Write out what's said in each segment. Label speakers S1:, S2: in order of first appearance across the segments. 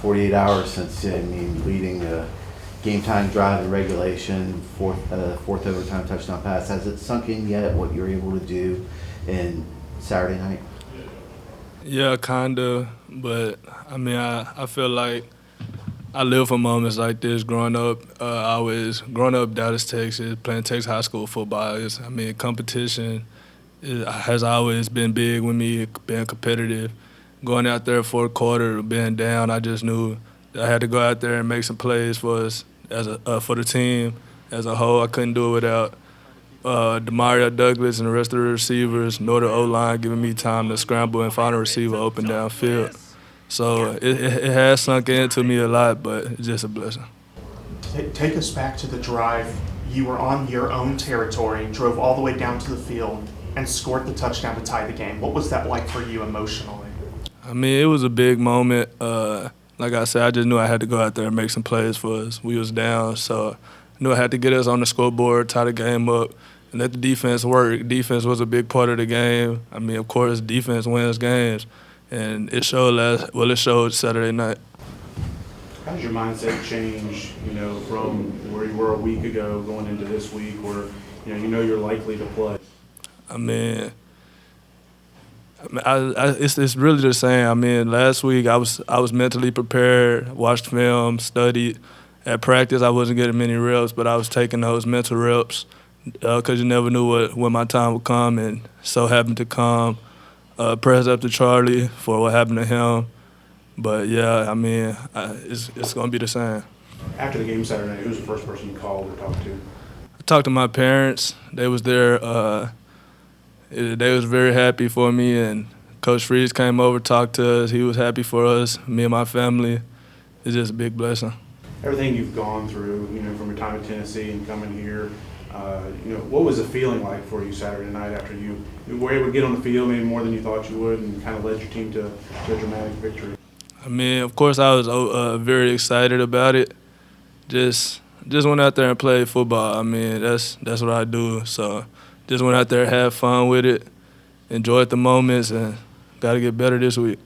S1: 48 hours since, leading the game-time drive in regulation, fourth overtime touchdown pass. Has it sunk in yet what you're able to do in Saturday night?
S2: Yeah, kinda, but I feel like I live for moments like this. Growing up, growing up Dallas, Texas, playing Texas high school football. Competition has always been big with me, being competitive. Going out there for a quarter, being down, I just knew that I had to go out there and make some plays for us for the team as a whole. I couldn't do it without Demario Douglas and the rest of the receivers, nor the O-line giving me time to scramble and find a receiver open downfield. So it has sunk into me a lot, but it's just a blessing.
S3: Take us back to the drive. You were on your own territory, drove all the way down to the field, and scored the touchdown to tie the game. What was that like for you emotionally?
S2: It was a big moment. Like I said, I just knew I had to go out there and make some plays for us. We was down, so I knew I had to get us on the scoreboard, tie the game up, and let the defense work. Defense was a big part of the game. Of course, defense wins games, and it showed Saturday night.
S4: How does your mindset change, from where you were a week ago going into this week where, you're likely to play?
S2: It's really the same. Last week I was mentally prepared, watched film, studied. At practice I wasn't getting many reps, but I was taking those mental reps because you never knew when my time would come, and so happened to come. Prayers up to Charlie for what happened to him. But yeah, it's gonna be the same.
S4: After the game Saturday night, who was the first person you called or talked to?
S2: I talked to my parents. They was there. They was very happy for me, and Coach Freeze came over, talked to us. He was happy for us, me and my family. It's just a big blessing.
S4: Everything you've gone through, from your time in Tennessee and coming here, what was the feeling like for you Saturday night after you were able to get on the field maybe more than you thought you would and kind of led your team to a dramatic victory?
S2: Of course, I was very excited about it. Just went out there and played football. That's what I do. So just went out there, had fun with it, enjoyed the moments, and got to get better this week.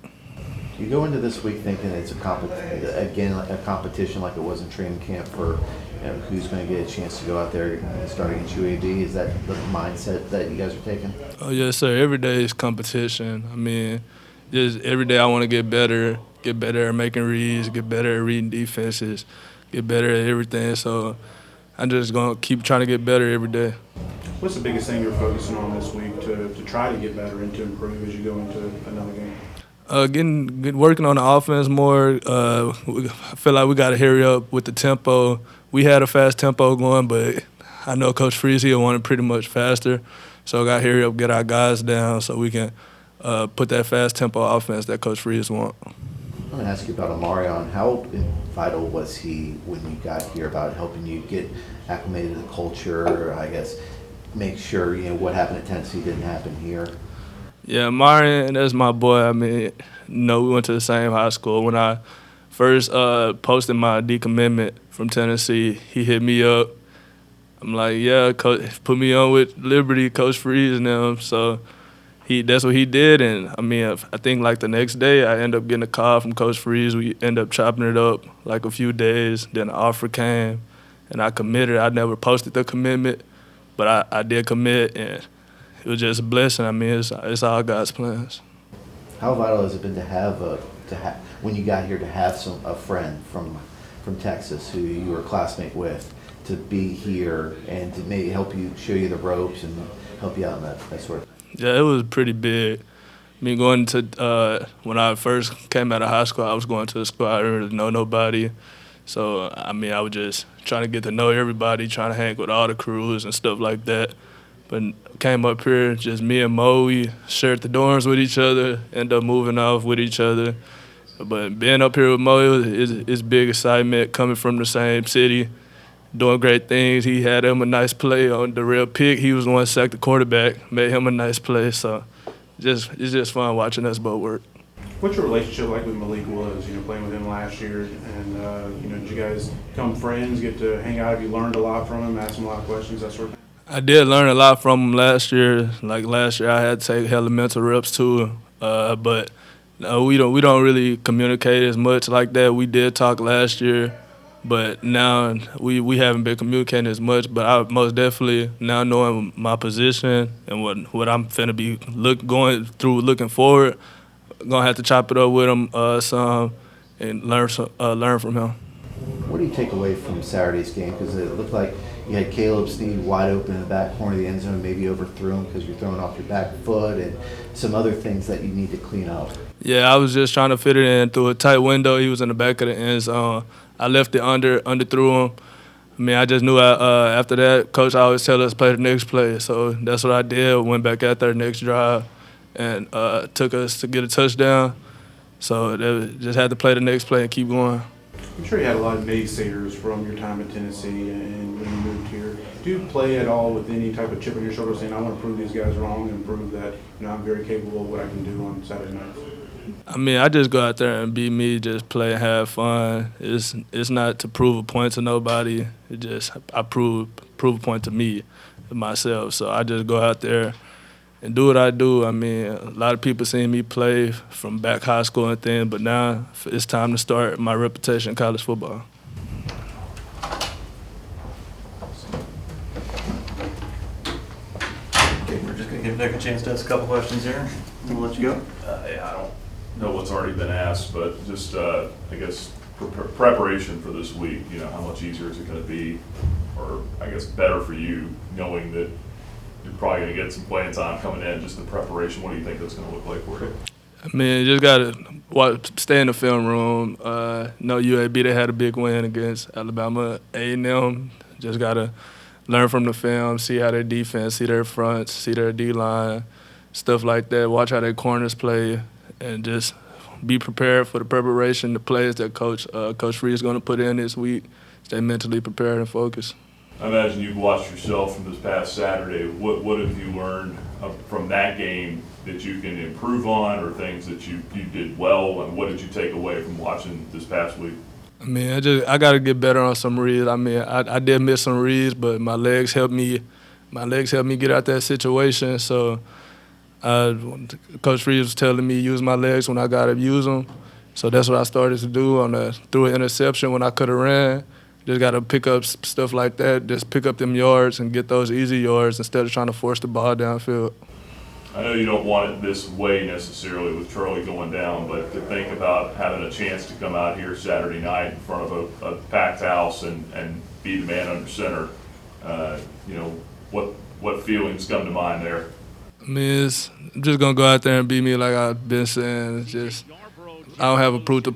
S1: You go into this week thinking it's a competition like it was in training camp for who's going to get a chance to go out there and start against UAB. Is that the mindset that you guys are taking?
S2: Oh, yes, sir. Every day is competition. Just every day I want to get better at making reads, get better at reading defenses, get better at everything. So I'm just going to keep trying to get better every day.
S4: What's the biggest thing you're focusing on this week to try to get better and to improve as you go into another game?
S2: Working on the offense more. I feel like we got to hurry up with the tempo. We had a fast tempo going, but I know Coach Freeze, he'll want it pretty much faster. So I got to hurry up, get our guys down so we can put that fast tempo offense that Coach Freeze wants.
S1: I'm going to ask you about Omarion. How vital was he when you got here about helping you get acclimated to the culture, I guess, make sure, what happened at Tennessee didn't happen here?
S2: Yeah, Marion, that's my boy. we went to the same high school. When I first posted my decommitment from Tennessee, he hit me up. I'm like, yeah, Coach, put me on with Liberty, Coach Freeze and them. So that's what he did. And, I think like the next day I ended up getting a call from Coach Freeze. We ended up chopping it up like a few days. Then the offer came, and I committed. I never posted the commitment, but I did commit, and it was just a blessing. It's all God's plans.
S1: How vital has it been to have when you got here to have a friend from Texas who you were a classmate with to be here and to maybe help you, show you the ropes and help you out in that sort of thing?
S2: Yeah, it was pretty big. Going to when I first came out of high school, I was going to the squad. I didn't really know nobody. So, I was just trying to get to know everybody, trying to hang with all the crews and stuff like that. But came up here, just me and Mo, we shared the dorms with each other, ended up moving off with each other. But being up here with Mo, it's big excitement coming from the same city, doing great things. He had him a nice play on the real pick. He was the one that sacked the quarterback, made him a nice play. So it's just fun watching us both work.
S4: What's your relationship like with Malik Woods, playing with him last year? And, did you guys become friends, get to hang out? Have you learned a lot from him, asked him a lot of questions, that sort of thing?
S2: I did learn a lot from him last year. Like last year, I had to take hella mental reps too. But No, we don't really communicate as much like that. We did talk last year, but now we haven't been communicating as much. But I most definitely now knowing my position and what I'm finna be looking forward, gonna have to chop it up with him some and learn from him.
S1: What do you take away from Saturday's game? Because it looked like you had Caleb Sneed wide open in the back corner of the end zone, maybe overthrew him because you're throwing off your back foot, and some other things that you need to clean up.
S2: Yeah, I was just trying to fit it in through a tight window. He was in the back of the end zone. I left it underthrew him. I mean, I just knew after that, Coach always tell us play the next play. So that's what I did. Went back out there next drive and took us to get a touchdown. So just had to play the next play and keep going.
S4: I'm sure you had a lot of naysayers from your time at Tennessee and when you moved here. Do you play at all with any type of chip on your shoulder saying, I want to prove these guys wrong and prove that I'm very capable of what I can do on Saturday nights?
S2: I mean, I just go out there and be me, just play and have fun. It's not to prove a point to nobody. It just I prove a point to me, to myself. So I just go out there and do what I do. I mean, a lot of people seen me play from back high school and things, but now it's time to start my reputation in college football.
S5: Okay, we're just going to give Nick a chance to ask a couple questions here. We'll let you go.
S6: Yeah, I don't know what's already been asked, but just, I guess, preparation for this week, how much easier is it going to be, or I guess better for you, knowing that you're probably going to get some playing time coming in, just the preparation, what do you think that's going to look like for you?
S2: I mean, you just got to stay in the film room. No UAB, they had a big win against Alabama. A&M, just got to learn from the film, see how their defense, see their fronts, see their D-line, stuff like that. Watch how their corners play, and just be prepared for the preparation, the plays that Coach Free is going to put in this week. Stay mentally prepared and focused.
S6: I imagine you've watched yourself from this past Saturday. What have you learned from that game that you can improve on, or things that you did well, and what did you take away from watching this past week?
S2: I mean, I got to get better on some reads. I mean, I did miss some reads, but my legs helped me get out that situation. So Coach Free was telling me use my legs when I got to use them. So that's what I started to do through an interception when I could have ran. Just got to pick up stuff like that, just pick up them yards and get those easy yards instead of trying to force the ball downfield.
S6: I know you don't want it this way necessarily with Charlie going down, but to think about having a chance to come out here Saturday night in front of a packed house and be the man under center, what feelings come to mind there?
S2: I mean, I'm just going to go out there and be me like I've been saying. It's just I don't have no point to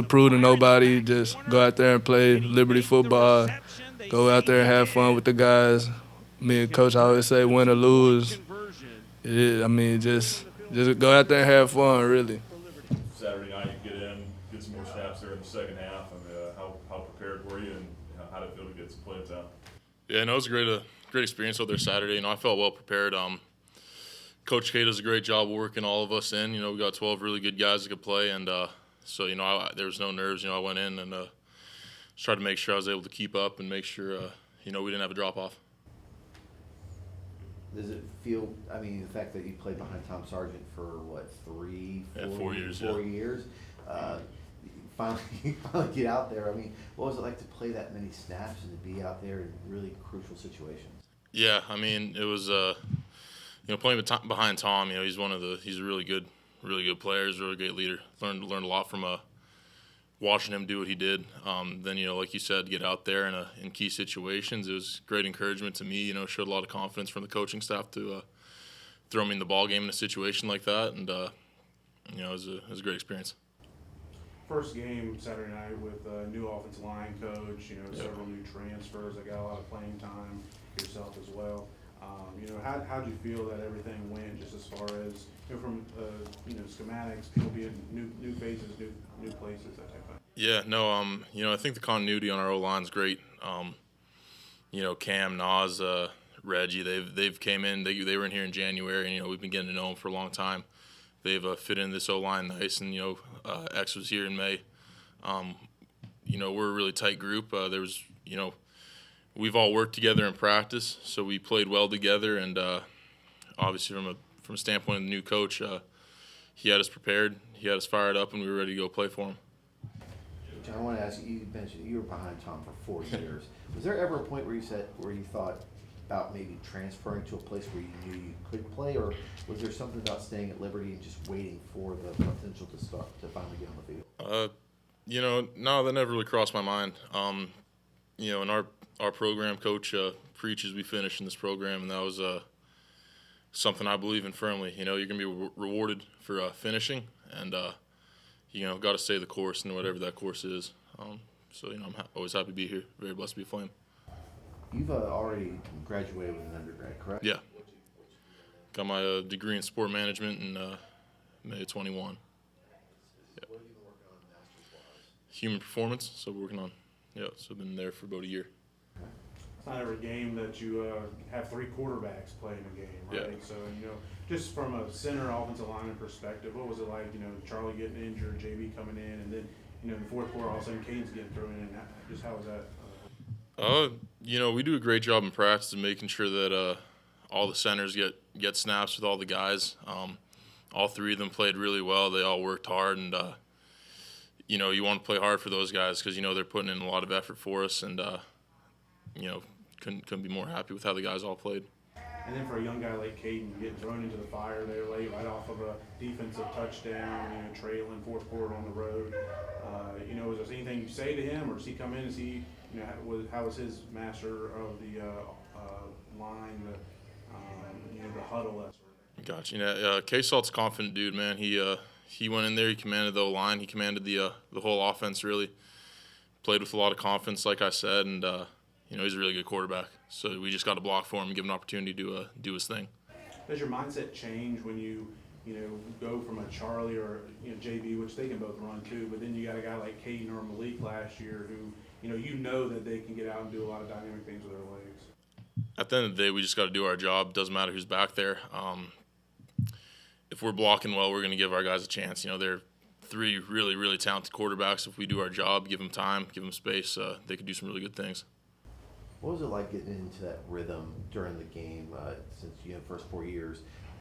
S2: prove to nobody. Just go out there and play Liberty football. Go out there and have fun with the guys. Me and Coach always say win or lose. I mean, just go out there and have fun, really.
S6: Saturday night, you get some more snaps there in the second half. I mean, how prepared were you, and how did it feel to get some playing time?
S7: Yeah, no, it was a great experience out there Saturday. I felt well prepared. Coach K does a great job of working all of us in. We got 12 really good guys that could play, and so there was no nerves. I went in and tried to make sure I was able to keep up and make sure we didn't have a drop off.
S1: Does it feel, I mean, the fact that you played behind Tom Sargent for, what, 4 years? You finally get out there. I mean, what was it like to play that many snaps and to be out there in really crucial situations?
S7: Yeah, I mean, it was, playing behind Tom, he's a really good player. He's a really great leader. Learned a lot from watching him do what he did. Then, like you said, get out there in key situations. It was great encouragement to me. Showed a lot of confidence from the coaching staff to throw me in the ball game in a situation like that. And, it was a great experience.
S4: First game Saturday night with a new offensive line coach, several new transfers that got a lot of playing time, yourself as well. How'd you feel that everything went, just as far as from schematics, people being new faces, new places, that type of thing?
S7: Yeah, no, I think the continuity on our O-line is great. Cam, Nas, Reggie, they've came in. They were in here in January, and we've been getting to know them for a long time. They've fit in this O-line nice, and X was here in May. We're a really tight group. We've all worked together in practice, so we played well together. And obviously, from a standpoint of the new coach, he had us prepared, he had us fired up, and we were ready to go play for him.
S1: John, I want to ask you, you mentioned you were behind Tom for 4 years. Was there ever a point where you thought about maybe transferring to a place where you knew you could play, or was there something about staying at Liberty and just waiting for the potential to finally get on the field?
S7: No, that never really crossed my mind. And our program coach preaches we finish in this program, and that was something I believe in firmly. You're going to be rewarded for finishing, and got to stay the course and whatever that course is. I'm always happy to be here. Very blessed to be a Flame.
S1: You've already graduated with an undergrad, correct?
S7: Yeah. Got my degree in sport management in May of 21.
S1: What have you been working on master's-wise?
S7: Human performance, so we're working on, so I've been there for about a year.
S4: It's not every game that you have 3 quarterbacks playing a game, right?
S7: Yeah.
S4: So, just from a center offensive lineman perspective, what was it like, Charlie getting injured, JB coming in, and then, in the fourth quarter, all of a sudden Caden's getting thrown in, and just how was that?
S7: We do a great job in practice of making sure that all the centers get snaps with all the guys. All 3 of them played really well. They all worked hard, and you want to play hard for those guys because they're putting in a lot of effort for us, and couldn't be more happy with how the guys all played.
S4: And then for a young guy like Kaidon, getting thrown into the fire there late, right off of a defensive touchdown, trailing fourth quarter on the road. Is there anything you say to him, or does he come in? Is he, how was his master of the line, the huddle, that sort of thing?
S7: Gotcha. K-Salt's a confident dude, man. He went in there. He commanded the line. He commanded the whole offense. Really played with a lot of confidence, like I said, and he's a really good quarterback. So we just got to block for him and give him an opportunity to do his thing.
S4: Does your mindset change when you go from a Charlie or JB, which they can both run too, but then you got a guy like Kaidon or Malik last year who that they can get out and do a lot of dynamic things with their legs?
S7: At the end of the day, we just got to do our job. Doesn't matter who's back there. If we're blocking well, we're going to give our guys a chance. They're 3 really, really talented quarterbacks. If we do our job, give them time, give them space, they could do some really good things.
S1: What was it like getting into that rhythm during the game? Since first 4 years,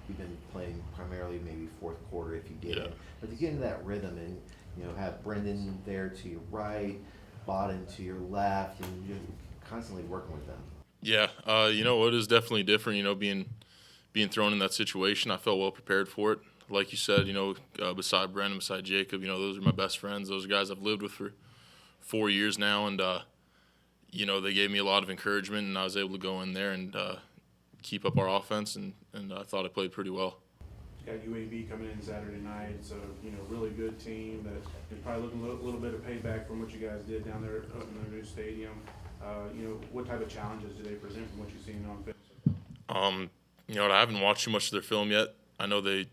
S1: you've been playing primarily maybe fourth quarter if you get it. But to get into that rhythm and have Brendan there to your right, Bodden to your left, and you're constantly working with them.
S7: Yeah, it is definitely different. Being thrown in that situation, I felt well prepared for it. Like you said, beside Brendan, beside Jacob, those are my best friends. Those are guys I've lived with for 4 years now, and they gave me a lot of encouragement, and I was able to go in there and keep up our offense, and I thought I played pretty well.
S4: You got UAB coming in Saturday night. It's a really good team that is probably looking a little bit of payback from what you guys did down there in their new stadium. What type of challenges do they present from what you've seen on film?
S7: I haven't watched too much of their film yet. I know they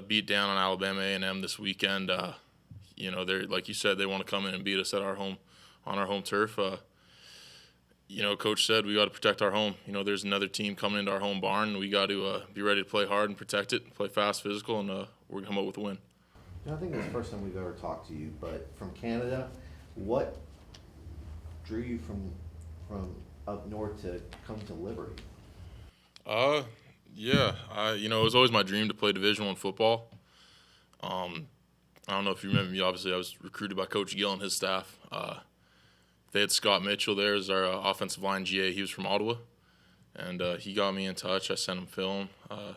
S7: beat down on Alabama A&M this weekend. They're, like you said, they want to come in and beat us at on our home turf. Coach said we got to protect our home. There's another team coming into our home barn, and we got to be ready to play hard and protect it, play fast, physical, and we're going to come up with a win.
S1: I think it's the first time we've ever talked to you, but from Canada, what drew you from up north to come to Liberty?
S7: It was always my dream to play Division I football. I don't know if you remember me. Obviously, I was recruited by Coach Gill and his staff. They had Scott Mitchell there as our offensive line GA. He was from Ottawa, and he got me in touch. I sent him film. It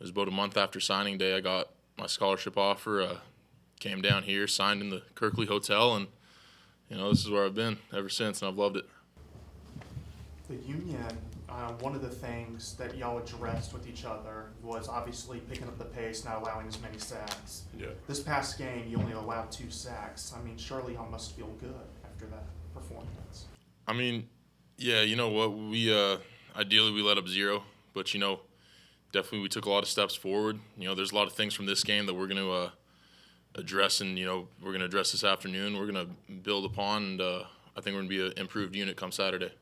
S7: was about a month after signing day. I got my scholarship offer, came down here, signed in the Kirkley Hotel, and this is where I've been ever since, and I've loved it.
S3: The union, one of the things that y'all addressed with each other was obviously picking up the pace, not allowing as many sacks.
S7: Yeah.
S3: This past game, you only allowed 2 sacks. Surely y'all must feel good after that performance.
S7: You know what? We ideally we let up 0, but definitely we took a lot of steps forward. There's a lot of things from this game that we're going to address, and we're going to address this afternoon. We're going to build upon, and I think we're going to be an improved unit come Saturday.